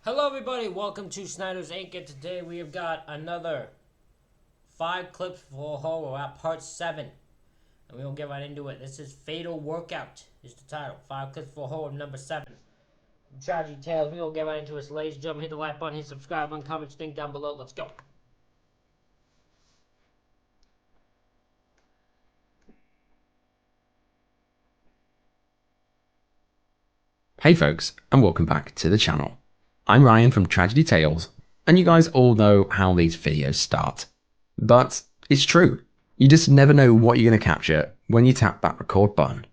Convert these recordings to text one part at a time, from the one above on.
Hello everybody, welcome to Snyder's Inc. And today we have got another 5 clips for horror at part 7. And we will get right into it. This is Fatal Workout is the title. 5 clips for horror number 7. Tragedy Tales, we will get right into it. So ladies and gentlemen, hit the like button, hit subscribe button, comment, link down below. Let's go. Hey folks, and welcome back to the channel. I'm Ryan from Tragedy Tales, and you guys all know how these videos start. But it's true, you just never know what you're going to capture when you tap that record button.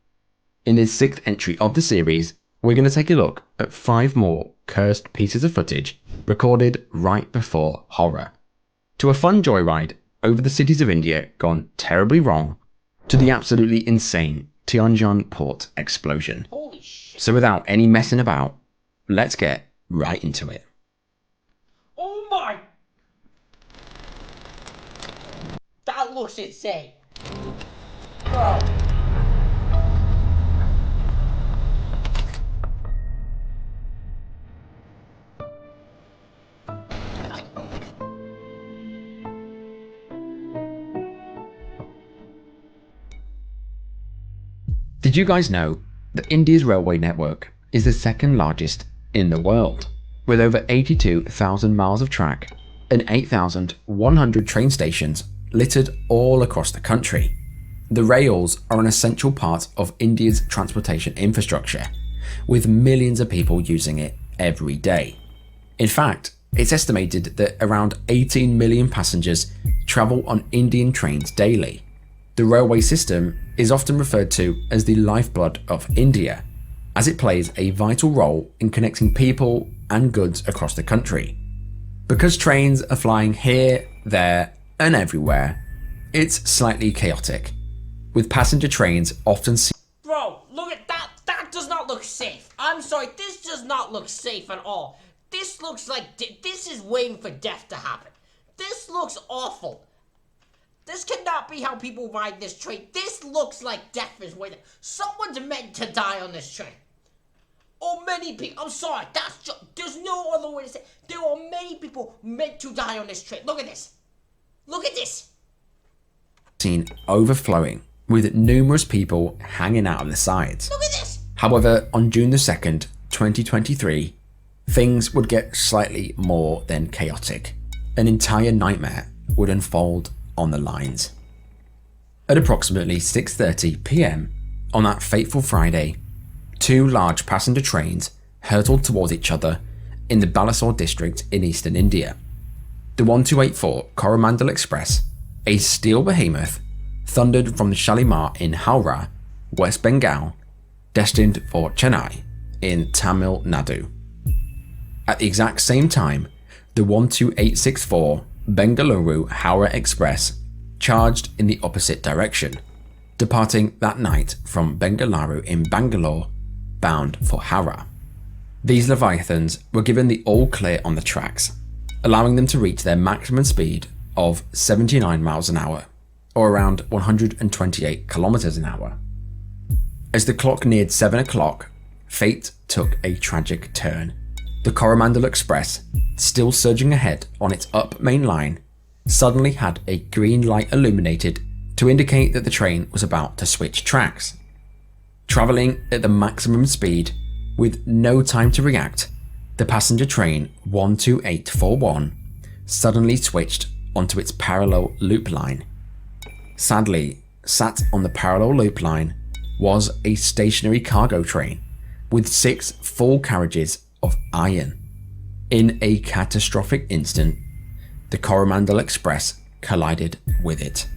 In this 6th entry of the series, we're going to take a look at 5 more cursed pieces of footage recorded right before horror. To a fun joyride over the cities of India gone terribly wrong, to the absolutely insane Tianjin port explosion. Holy shit. So without any messing about, let's get right into it. Oh my! That looks insane. Bro. Did you guys know that India's railway network is the 2nd largest in the world, with over 82,000 miles of track and 8,100 train stations littered all across the country? The rails are an essential part of India's transportation infrastructure, with millions of people using it every day. In fact, it's estimated that around 18 million passengers travel on Indian trains daily. The railway system is often referred to as the lifeblood of India, as it plays a vital role in connecting people and goods across the country. Because trains are flying here, there, and everywhere, it's slightly chaotic, with passenger trains often seen. Bro, look at that. That does not look safe. I'm sorry, this does not look safe at all. This looks like this is waiting for death to happen. This looks awful. This cannot be how people ride this train. This looks like death is waiting. Someone's meant to die on this train. Or many people. I'm sorry. There's no other way to say it. There are many people meant to die on this train. Look at this. Look at this. Seen overflowing, with numerous people hanging out of the sides. Look at this. However, on June the 2nd, 2023, things would get slightly more than chaotic. An entire nightmare would unfold on the lines. At approximately 6:30 p.m. on that fateful Friday, 2 large passenger trains hurtled towards each other in the Balasore district in eastern India. The 1284 Coromandel Express, a steel behemoth, thundered from the Shalimar in Howrah, West Bengal, destined for Chennai in Tamil Nadu. At the exact same time, the 12864 Bengaluru Howrah Express charged in the opposite direction, departing that night from Bengaluru in Bangalore, bound for Howrah. These Leviathans were given the all clear on the tracks, allowing them to reach their maximum speed of 79 miles an hour, or around 128 kilometers an hour. As the clock neared 7 o'clock, fate took a tragic turn. The Coromandel Express, still surging ahead on its up main line, suddenly had a green light illuminated to indicate that the train was about to switch tracks. Travelling at the maximum speed, with no time to react, the passenger train 12841 suddenly switched onto its parallel loop line. Sadly, sat on the parallel loop line was a stationary cargo train with 6 full carriages of iron. In a catastrophic instant, the Coromandel Express collided with it.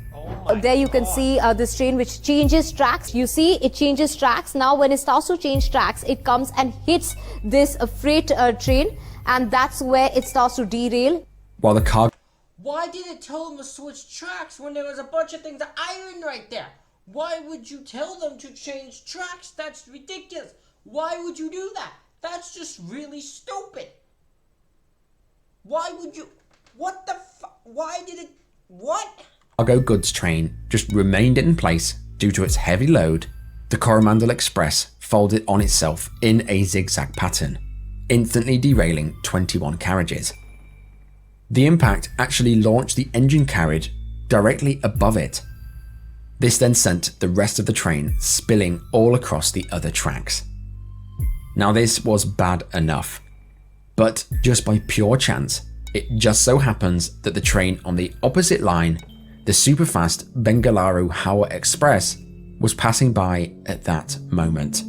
There you can see this train which changes tracks. You see it changes tracks. Now when it starts to change tracks, it comes and hits this freight train, and that's where it starts to derail. While the cargo Why did it tell them to switch tracks when there was a bunch of things to iron right there? Why would you tell them to change tracks? That's ridiculous. Why would you do that? That's just really stupid. Why would you? What the why did it? What? cargo goods train just remained in place due to its heavy load. The Coromandel Express folded on itself in a zigzag pattern, instantly derailing 21 carriages. The impact actually launched the engine carriage directly above it. This then sent the rest of the train spilling all across the other tracks. Now this was bad enough, but just by pure chance, it just so happens that the train on the opposite line, the superfast Bengaluru Howrah Express, was passing by at that moment.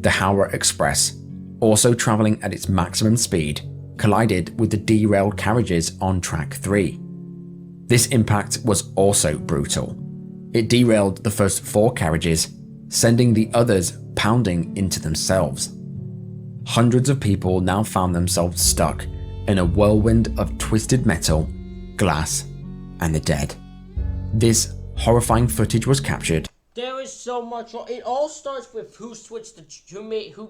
The Howrah Express, also travelling at its maximum speed, collided with the derailed carriages on track 3. This impact was also brutal. It derailed the first 4 carriages, sending the others pounding into themselves. Hundreds of people now found themselves stuck in a whirlwind of twisted metal, glass, and the dead. This horrifying footage was captured. There is so much. It all starts with who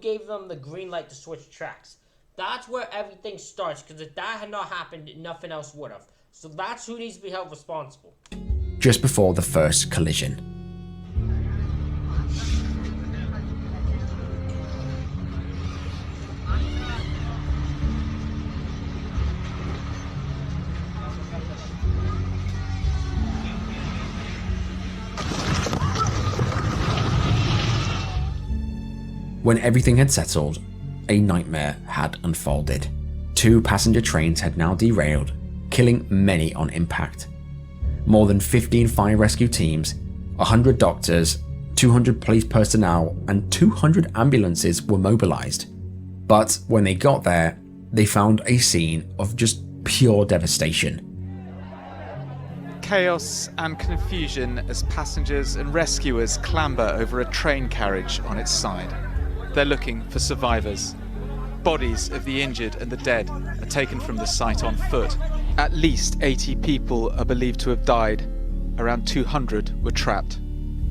gave them the green light to switch tracks. That's where everything starts, because if that had not happened, nothing else would have. So that's who needs to be held responsible. Just before the first collision. When everything had settled, a nightmare had unfolded. 2 passenger trains had now derailed, killing many on impact. More than 15 fire rescue teams, 100 doctors, 200 police personnel, and 200 ambulances were mobilized. But when they got there, they found a scene of just pure devastation. Chaos and confusion as passengers and rescuers clamber over a train carriage on its side. They're looking for survivors. Bodies of the injured and the dead are taken from the site on foot. At least 80 people are believed to have died. Around 200 were trapped.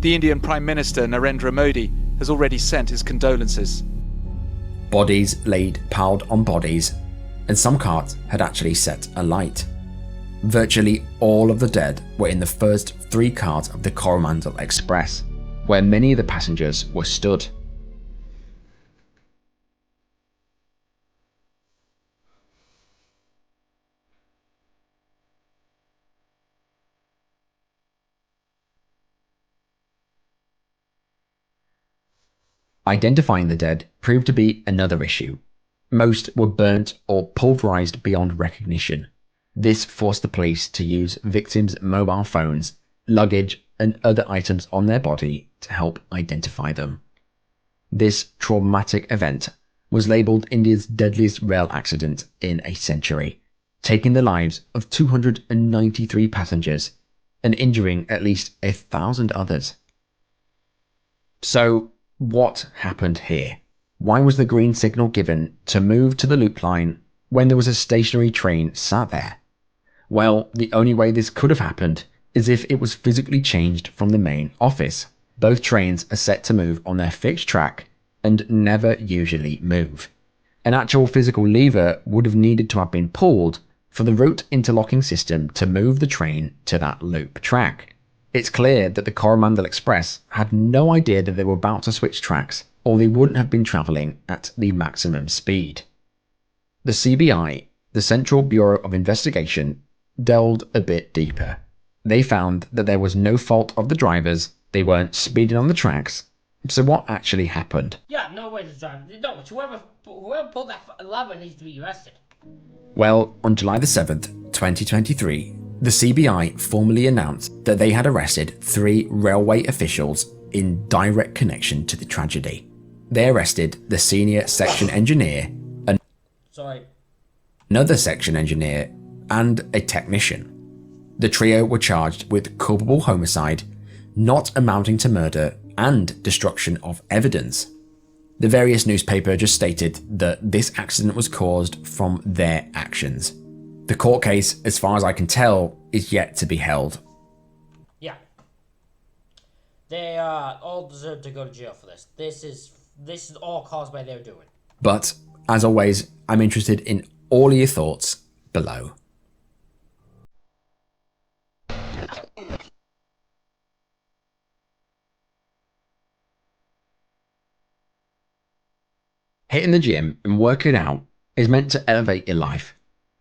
The Indian Prime Minister Narendra Modi has already sent his condolences. Bodies laid piled on bodies, and some carts had actually set alight. Virtually all of the dead were in the first 3 cars of the Coromandel Express, where many of the passengers were stood. Identifying the dead proved to be another issue. Most were burnt or pulverized beyond recognition. This forced the police to use victims' mobile phones, luggage, and other items on their body to help identify them. This traumatic event was labelled India's deadliest rail accident in a century, taking the lives of 293 passengers and injuring at least 1,000 others. So, what happened here? Why was the green signal given to move to the loop line when there was a stationary train sat there? Well, the only way this could have happened is if it was physically changed from the main office. Both trains are set to move on their fixed track and never usually move. An actual physical lever would have needed to have been pulled for the route interlocking system to move the train to that loop track. It's clear that the Coromandel Express had no idea that they were about to switch tracks, or they wouldn't have been travelling at the maximum speed. The CBI, the Central Bureau of Investigation, delved a bit deeper. They found that there was no fault of the drivers, they weren't speeding on the tracks. So what actually happened? Yeah, no way to drive. No, whoever pulled that lever needs to be arrested. Well, on July the 7th, 2023, the CBI formally announced that they had arrested 3 railway officials in direct connection to the tragedy. They arrested the senior section engineer, another section engineer, and a technician. The trio were charged with culpable homicide, not amounting to murder, and destruction of evidence. The various newspapers just stated that this accident was caused from their actions. The court case, as far as I can tell, is yet to be held. Yeah. They all deserve to go to jail for this. This is all caused by their doing. But, as always, I'm interested in all of your thoughts below. Hitting the gym and working out is meant to elevate your life,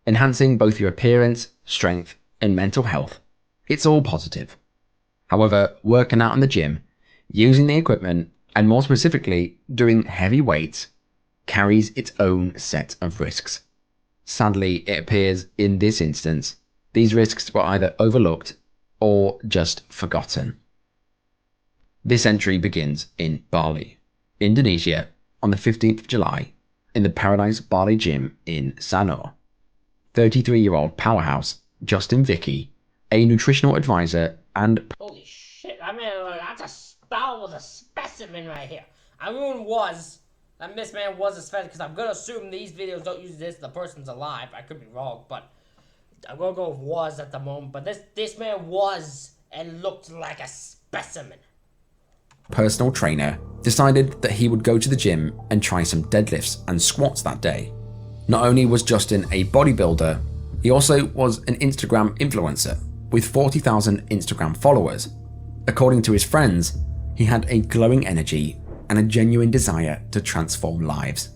enhancing both your appearance, strength, and mental health. It's all positive. However, working out in the gym, using the equipment, and more specifically, doing heavy weights, carries its own set of risks. Sadly, it appears in this instance, these risks were either overlooked or just forgotten. This entry begins in Bali, Indonesia, on the 15th of July, in the Paradise Bali Gym in Sanur. 33-year-old powerhouse Justin Vicky, a nutritional advisor and... Holy shit, I mean, that was a specimen right here. I mean, this man was a specimen, because I'm going to assume these videos don't use this, the person's alive. I could be wrong, but I'm going to go with was at the moment. But this man was and looked like a specimen. Personal trainer decided that he would go to the gym and try some deadlifts and squats that day. Not only was Justin a bodybuilder, he also was an Instagram influencer with 40,000 Instagram followers. According to his friends, he had a glowing energy and a genuine desire to transform lives.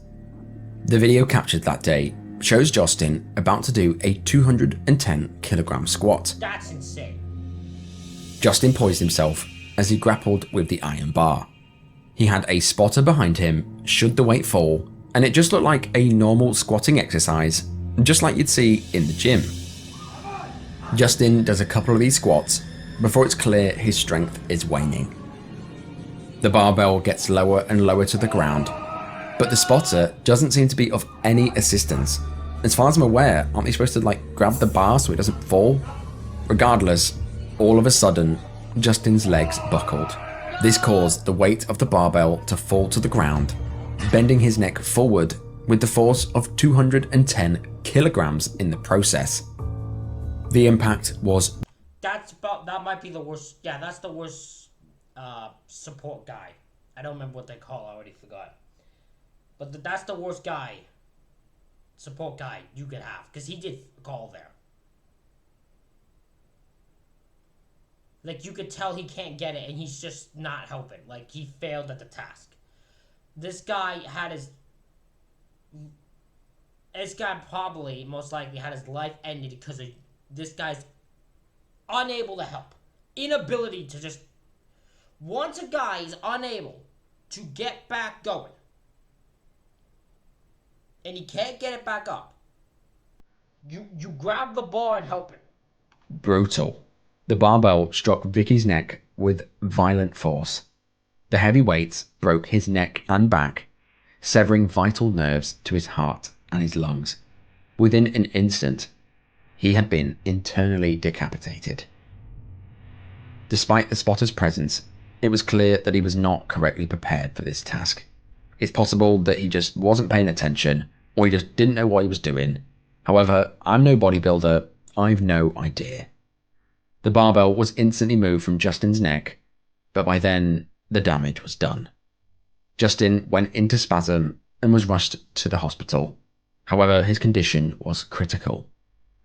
The video captured that day shows Justin about to do a 210 kilogram squat. That's insane. Justin poised himself as he grappled with the iron bar. He had a spotter behind him should the weight fall, and it just looked like a normal squatting exercise, just like you'd see in the gym. Justin does a couple of these squats before it's clear his strength is waning. The barbell gets lower and lower to the ground, but the spotter doesn't seem to be of any assistance. As far as I'm aware, aren't they supposed to grab the bar so it doesn't fall? Regardless, all of a sudden, Justin's legs buckled. This caused the weight of the barbell to fall to the ground, bending his neck forward with the force of 210 kilograms in the process. The impact was... That might be the worst. Yeah, that's the worst support guy. I don't remember what they call it, I already forgot. But that's the worst support guy you could have, because he did call there. You could tell he can't get it, and he's just not helping. He failed at the task. This guy probably, most likely, had his life ended because of this guy's unable to help. Inability to just... Once a guy is unable to get back going, and he can't get it back up, you grab the bar and help him. Brutal. The barbell struck Vicky's neck with violent force. The heavy weights broke his neck and back, severing vital nerves to his heart and his lungs. Within an instant, he had been internally decapitated. Despite the spotter's presence, it was clear that he was not correctly prepared for this task. It's possible that he just wasn't paying attention, or he just didn't know what he was doing. However, I'm no bodybuilder, I've no idea. The barbell was instantly moved from Justin's neck, but by then, the damage was done. Justin went into spasm and was rushed to the hospital. However, his condition was critical.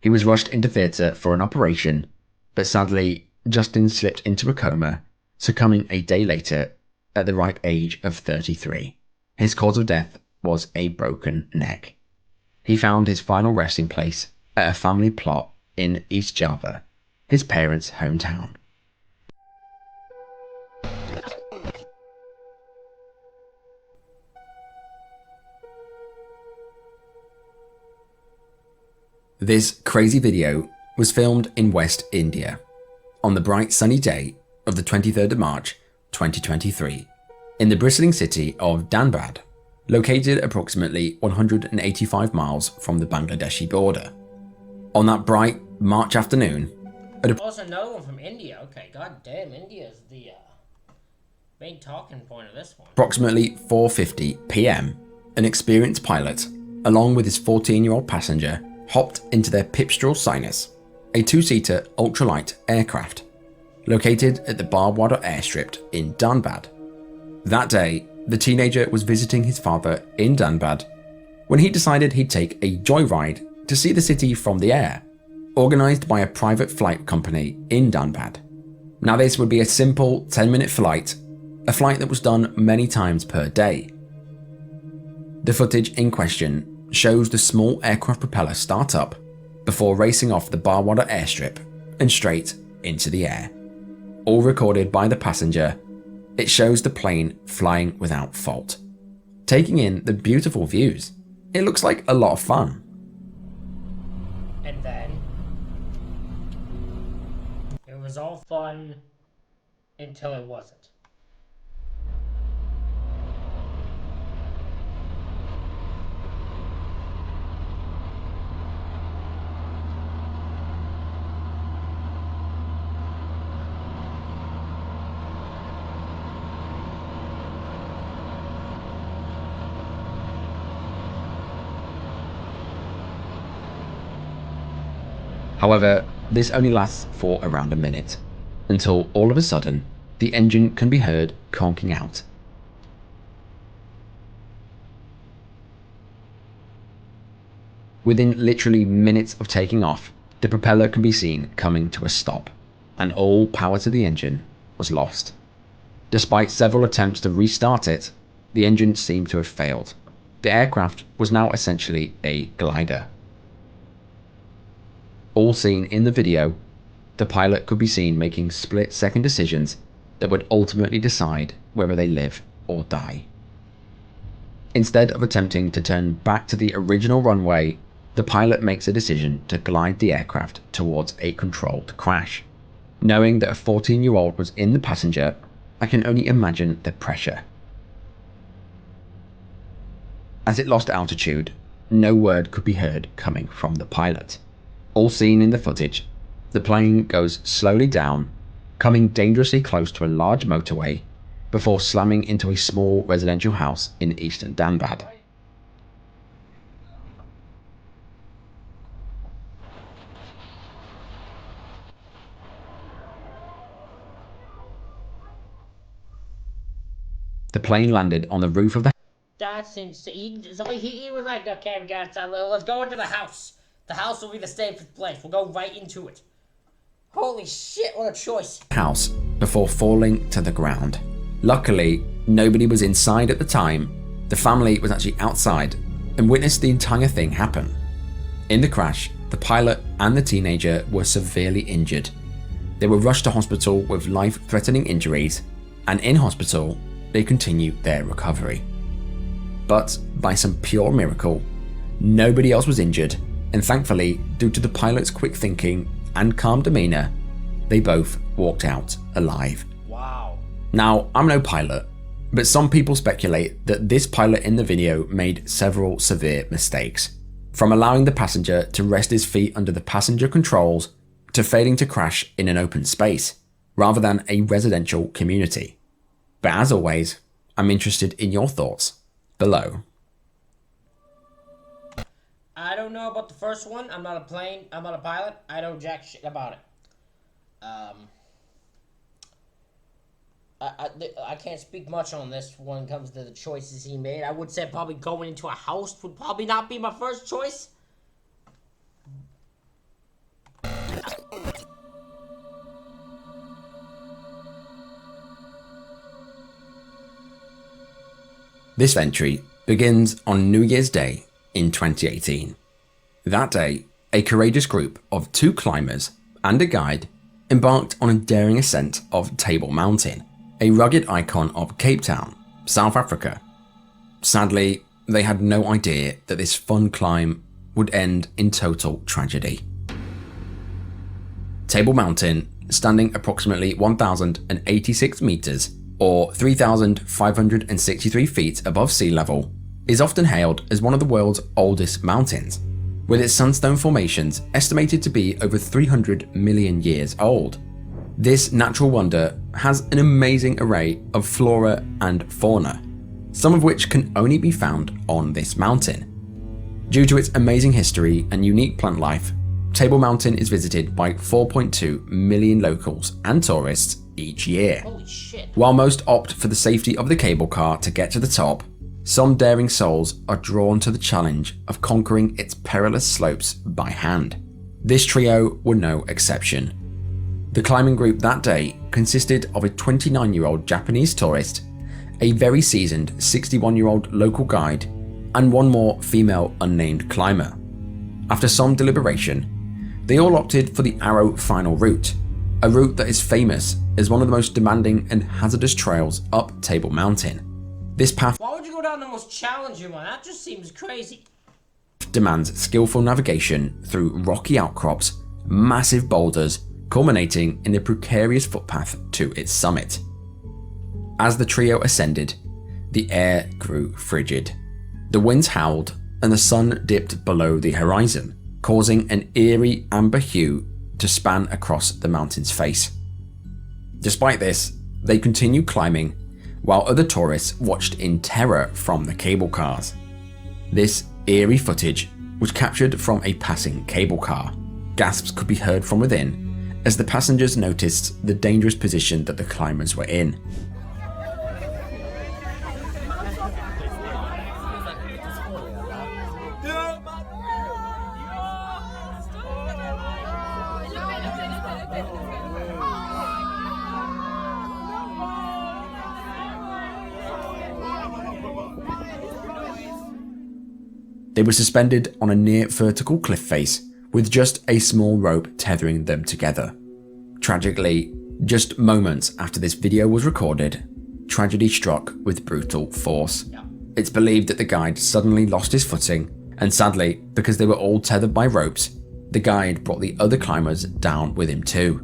He was rushed into theatre for an operation, but sadly, Justin slipped into a coma, succumbing a day later at the ripe age of 33. His cause of death was a broken neck. He found his final resting place at a family plot in East Java, his parents' hometown. This crazy video was filmed in West India on the bright sunny day of the 23rd of March 2023 in the bristling city of Dhanbad, located approximately 185 miles from the Bangladeshi border. On that bright March afternoon, Also, another one from India. Okay, god damn, India's the main talking point of this one. Approximately 4:50 p.m, an experienced pilot, along with his 14-year-old passenger, hopped into their Pipistrel Sinus, a two-seater ultralight aircraft, located at the Barwada airstrip in Dhanbad. That day, the teenager was visiting his father in Dhanbad when he decided he'd take a joyride to see the city from the air, organised by a private flight company in Dhanbad. Now this would be a simple 10-minute flight, a flight that was done many times per day. The footage in question shows the small aircraft propeller start up before racing off the Barwater airstrip and straight into the air. All recorded by the passenger, it shows the plane flying without fault. Taking in the beautiful views, it looks like a lot of fun. And then it was all fun until it wasn't. However, this only lasts for around a minute, until all of a sudden, the engine can be heard conking out. Within literally minutes of taking off, the propeller can be seen coming to a stop, and all power to the engine was lost. Despite several attempts to restart it, the engine seemed to have failed. The aircraft was now essentially a glider. All seen in the video, the pilot could be seen making split-second decisions that would ultimately decide whether they live or die. Instead of attempting to turn back to the original runway, the pilot makes a decision to glide the aircraft towards a controlled crash. Knowing that a 14-year-old was in the passenger, I can only imagine the pressure. As it lost altitude, no word could be heard coming from the pilot. All seen in the footage, the plane goes slowly down, coming dangerously close to a large motorway before slamming into a small residential house in eastern Dhanbad. The plane landed on the roof of the That's insane. So he was like, okay, guys, let's go into the house. The house will be the safest place. We'll go right into it. Holy shit, what a choice. house before falling to the ground. Luckily, nobody was inside at the time. The family was actually outside and witnessed the entire thing happen. In the crash, the pilot and the teenager were severely injured. They were rushed to hospital with life-threatening injuries, and in hospital, they continued their recovery. But by some pure miracle, nobody else was injured, and thankfully, due to the pilot's quick thinking and calm demeanor, they both walked out alive. Wow. Now, I'm no pilot, but some people speculate that this pilot in the video made several severe mistakes, from allowing the passenger to rest his feet under the passenger controls to failing to crash in an open space, rather than a residential community. But as always, I'm interested in your thoughts below. I don't know about the first one. I'm not a pilot. I know jack shit about it. I can't speak much on this when it comes to the choices he made. I would say probably going into a house would probably not be my first choice. This entry begins on New Year's Day in 2018. That day, a courageous group of 2 climbers and a guide embarked on a daring ascent of Table Mountain, a rugged icon of Cape Town, South Africa. Sadly, they had no idea that this fun climb would end in total tragedy. Table Mountain, standing approximately 1,086 meters or 3,563 feet above sea level, is often hailed as one of the world's oldest mountains, with its sandstone formations estimated to be over 300 million years old. This natural wonder has an amazing array of flora and fauna, some of which can only be found on this mountain. Due to its amazing history and unique plant life, Table Mountain is visited by 4.2 million locals and tourists each year. Holy shit. While most opt for the safety of the cable car to get to the top, some daring souls are drawn to the challenge of conquering its perilous slopes by hand. This trio were no exception. The climbing group that day consisted of a 29-year-old Japanese tourist, a very seasoned 61-year-old local guide, and one more female unnamed climber. After some deliberation, they all opted for the Arrow Final Route, a route that is famous as one of the most demanding and hazardous trails up Table Mountain. This path Why would you go down the most challenging one? That just seems crazy. demands skillful navigation through rocky outcrops, massive boulders, culminating in a precarious footpath to its summit. As the trio ascended, the air grew frigid. The winds howled and the sun dipped below the horizon, causing an eerie amber hue to span across the mountain's face. Despite this, they continued climbing while other tourists watched in terror from the cable cars. This eerie footage was captured from a passing cable car. Gasps could be heard from within as the passengers noticed the dangerous position that the climbers were in. They were suspended on a near vertical cliff face with just a small rope tethering them together. Tragically, just moments after this video was recorded, tragedy struck with brutal force. It's believed that the guide suddenly lost his footing, and sadly, because they were all tethered by ropes, the guide brought the other climbers down with him too.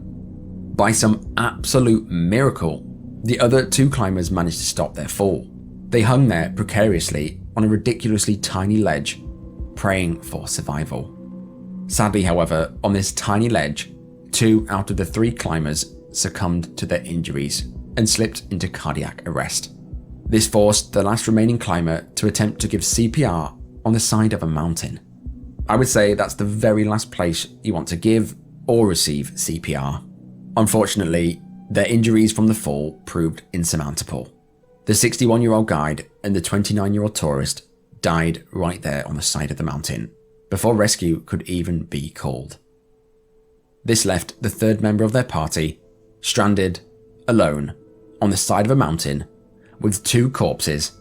By some absolute miracle, the other two climbers managed to stop their fall. They hung there precariously on a ridiculously tiny ledge, praying for survival. Sadly, however, on this tiny ledge, 2 out of the 3 climbers succumbed to their injuries and slipped into cardiac arrest. This forced the last remaining climber to attempt to give CPR on the side of a mountain. I would say that's the very last place you want to give or receive CPR. Unfortunately, their injuries from the fall proved insurmountable. The 61-year-old guide and the 29-year-old tourist died right there on the side of the mountain before rescue could even be called. This left the third member of their party stranded, alone, on the side of a mountain with 2 corpses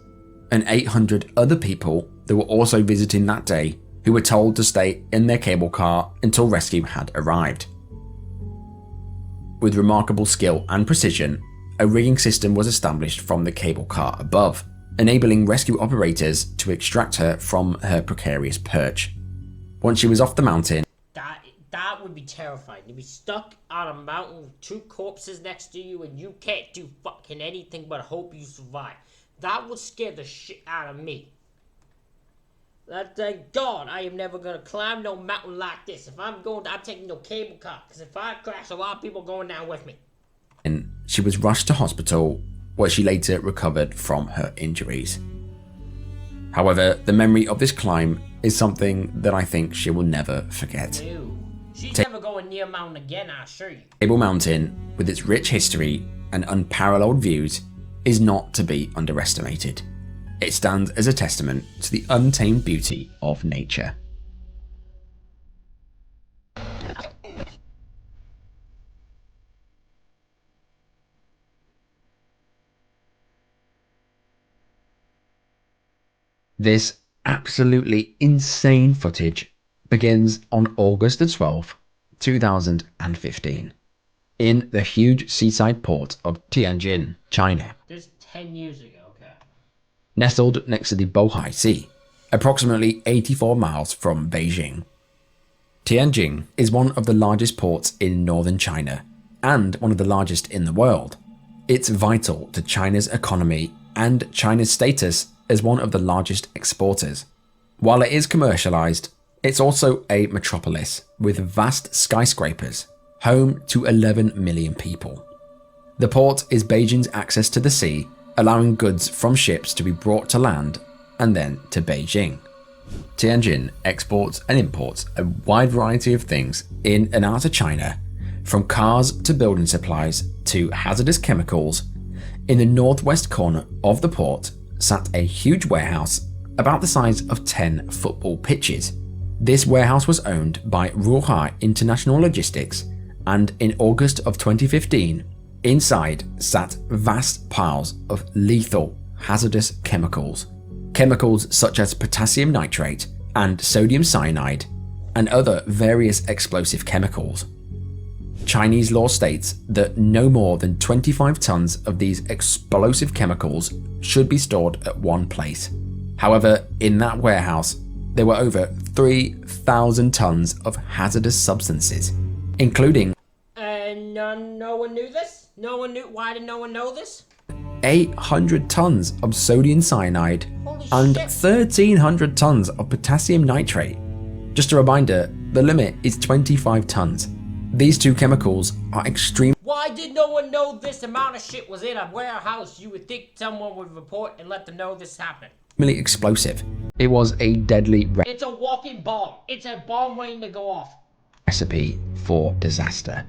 and 800 other people that were also visiting that day who were told to stay in their cable car until rescue had arrived. With remarkable skill and precision, a rigging system was established from the cable car above, enabling rescue operators to extract her from her precarious perch. Once she was off the mountain, That would be terrifying. You'd be stuck on a mountain with 2 corpses next to you and you can't do fucking anything but hope you survive. That would scare the shit out of me. Thank God I am never gonna climb no mountain like this. If I'm taking no cable car, because if I crash, a lot of people going down with me. and she was rushed to hospital where she later recovered from her injuries. However, the memory of this climb is something that I think she will never forget. Ew. She's never going near a mountain again, I assure you. Table Mountain, with its rich history and unparalleled views, is not to be underestimated. It stands as a testament to the untamed beauty of nature. This absolutely insane footage begins on August the 12th, 2015, in the huge seaside port of Tianjin, China. This is 10 years ago, okay. Nestled next to the Bohai Sea, approximately 84 miles from Beijing. Tianjin is one of the largest ports in northern China and one of the largest in the world. It's vital to China's economy and China's status as one of the largest exporters. While it is commercialized, it's also a metropolis with vast skyscrapers, home to 11 million people. The port is Beijing's access to the sea, allowing goods from ships to be brought to land and then to Beijing. Tianjin exports and imports a wide variety of things in and out of China, from cars to building supplies to hazardous chemicals. In the northwest corner of the port sat a huge warehouse about the size of 10 football pitches. This warehouse was owned by Ruhai International Logistics, and in August of 2015, inside sat vast piles of lethal, hazardous chemicals Chemicals such as potassium nitrate and sodium cyanide, and other various explosive chemicals. Chinese law states that no more than 25 tons of these explosive chemicals should be stored at one place. However, in that warehouse, there were over 3,000 tons of hazardous substances, including no one knew this? No one knew? Why did no one know this? 800 tons of sodium cyanide Holy and shit. 1,300 tons of potassium nitrate. Just a reminder, the limit is 25 tons. These two chemicals are extremely Why did no one know this amount of shit was in a warehouse? You would think someone would report and let them know this happened. explosive. It was a deadly It's a walking bomb. It's a bomb waiting to go off. recipe for disaster.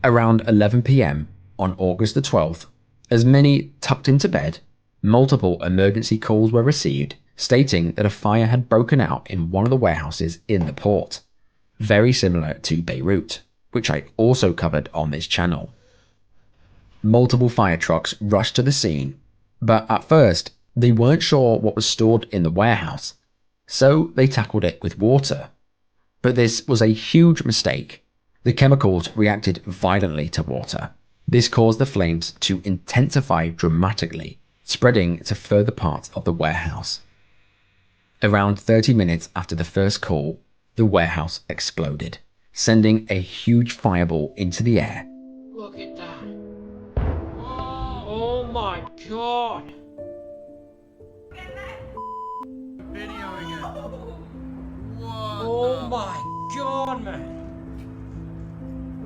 Around 11 p.m. on August the 12th, as many tucked into bed, multiple emergency calls were received stating that a fire had broken out in one of the warehouses in the port, very similar to Beirut, which I also covered on this channel. Multiple fire trucks rushed to the scene, but at first they weren't sure what was stored in the warehouse, so they tackled it with water. But this was a huge mistake. The chemicals reacted violently to water. This caused the flames to intensify dramatically, spreading to further parts of the warehouse. Around 30 minutes after the first call, the warehouse exploded, sending a huge fireball into the air. Look at that. Oh my god. Videoing it. What? Oh my god, man.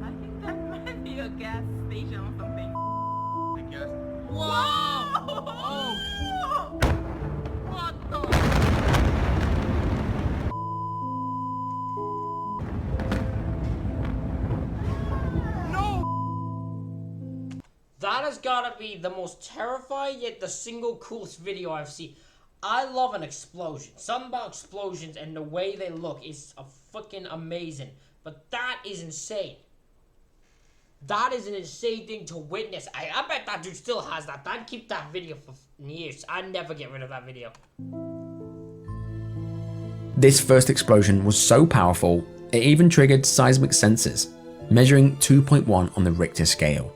I think that might be a gas station or something. I guess. Whoa! Oh! What the? No! That has gotta be the most terrifying yet the single coolest video I've seen. I love an explosion. Something about explosions and the way they look is fucking amazing. But that is insane. That is an insane thing to witness. I bet that dude still has that. I'd keep that video for years. I'd never get rid of that video. This first explosion was so powerful, it even triggered seismic sensors, measuring 2.1 on the Richter scale.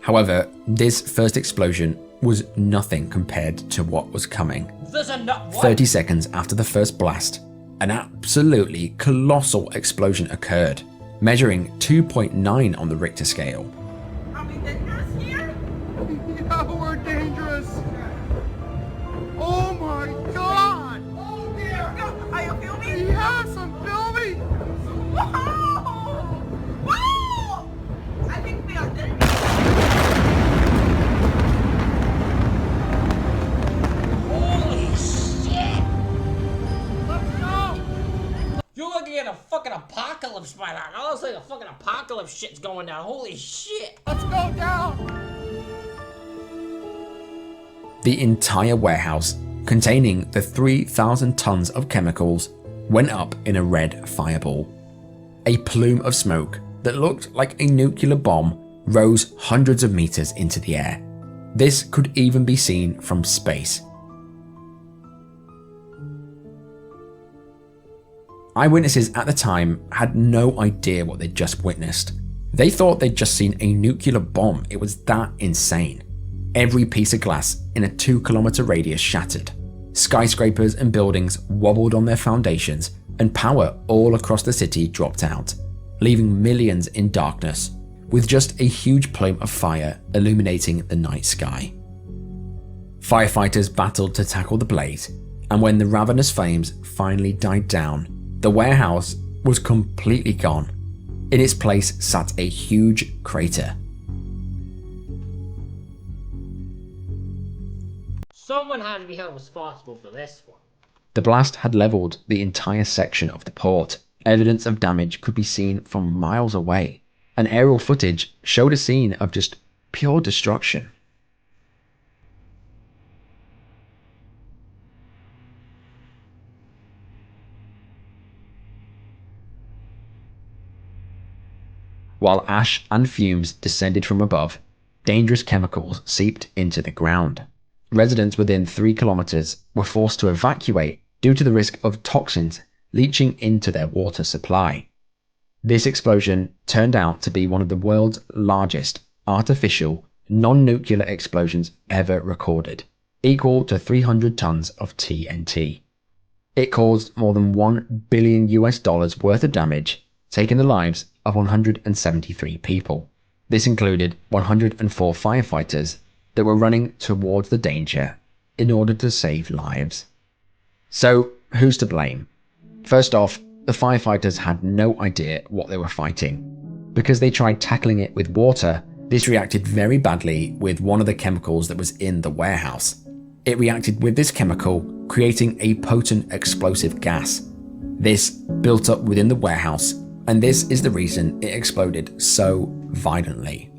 However, this first explosion was nothing compared to what was coming. There's a what? 30 seconds after the first blast, an absolutely colossal explosion occurred, measuring 2.9 on the Richter scale. Are we dangerous here? Yeah, we're dangerous. Oh my god! Oh dear! Are you filming? Yes, I'm filming. Wow! Wow! I think we are dangerous. Holy shit! Let's go. You're looking at a fucking apocalypse by now. It looks like a fucking apocalypse shit's going down. Holy shit! Let's go down. The entire warehouse, containing the 3,000 tons of chemicals, went up in a red fireball. A plume of smoke that looked like a nuclear bomb rose hundreds of meters into the air. This could even be seen from space. Eyewitnesses at the time had no idea what they'd just witnessed. They thought they'd just seen a nuclear bomb. It was that insane. Every piece of glass in a 2-kilometer radius shattered. Skyscrapers and buildings wobbled on their foundations, and power all across the city dropped out, leaving millions in darkness, with just a huge plume of fire illuminating the night sky. Firefighters battled to tackle the blaze, and when the ravenous flames finally died down, the warehouse was completely gone. In its place sat a huge crater. Someone had to be held responsible for this one. The blast had leveled the entire section of the port. Evidence of damage could be seen from miles away, and aerial footage showed a scene of just pure destruction. While ash and fumes descended from above, dangerous chemicals seeped into the ground. residents within 3 kilometers were forced to evacuate due to the risk of toxins leaching into their water supply. This explosion turned out to be one of the world's largest artificial non-nuclear explosions ever recorded, equal to 300 tons of TNT. It caused more than $1 billion worth of damage, taking the lives of 173 people. This included 104 firefighters that were running towards the danger in order to save lives. So, who's to blame? First off, the firefighters had no idea what they were fighting. Because they tried tackling it with water, this reacted very badly with one of the chemicals that was in the warehouse. It reacted with this chemical, creating a potent explosive gas. This built up within the warehouse, and this is the reason it exploded so violently.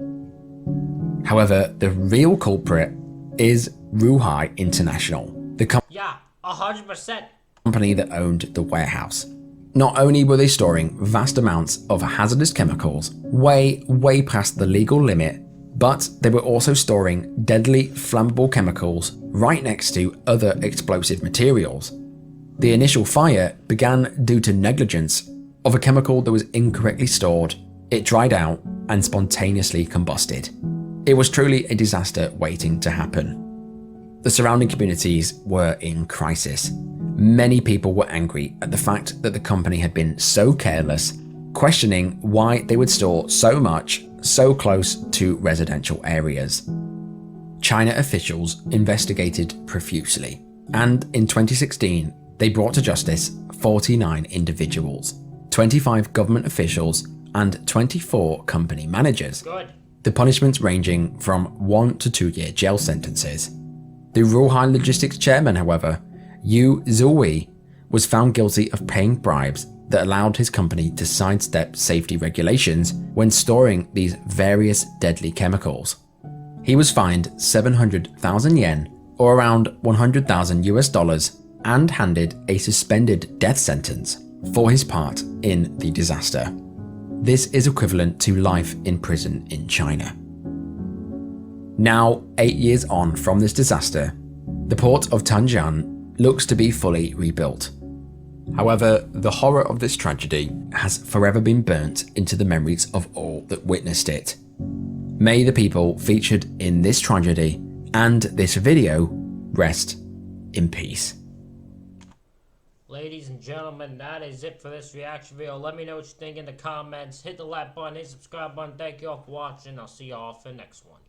However, the real culprit is Ruhai International, the Yeah, 100%. company that owned the warehouse. Not only were they storing vast amounts of hazardous chemicals way past the legal limit, but they were also storing deadly flammable chemicals right next to other explosive materials. The initial fire began due to negligence of a chemical that was incorrectly stored. It dried out and spontaneously combusted. It was truly a disaster waiting to happen. The surrounding communities were in crisis. Many people were angry at the fact that the company had been so careless, questioning why they would store so much so close to residential areas. China officials investigated profusely, and in 2016, they brought to justice 49 individuals, 25 government officials, and 24 company managers. Good. The punishments ranging from 1 to 2 year jail sentences. The Ruhai Logistics chairman, however, Yu Zuowei, was found guilty of paying bribes that allowed his company to sidestep safety regulations when storing these various deadly chemicals. He was fined 700,000 yen, or around $100,000, and handed a suspended death sentence for his part in the disaster. This is equivalent to life in prison in China. Now, 8 years on from this disaster, the port of Tangian looks to be fully rebuilt. However, the horror of this tragedy has forever been burnt into the memories of all that witnessed it. May the people featured in this tragedy and this video rest in peace. Ladies and gentlemen, that is it for this reaction video. Let me know what you think in the comments. Hit the like button, hit the subscribe button. Thank you all for watching. I'll see you all for the next one.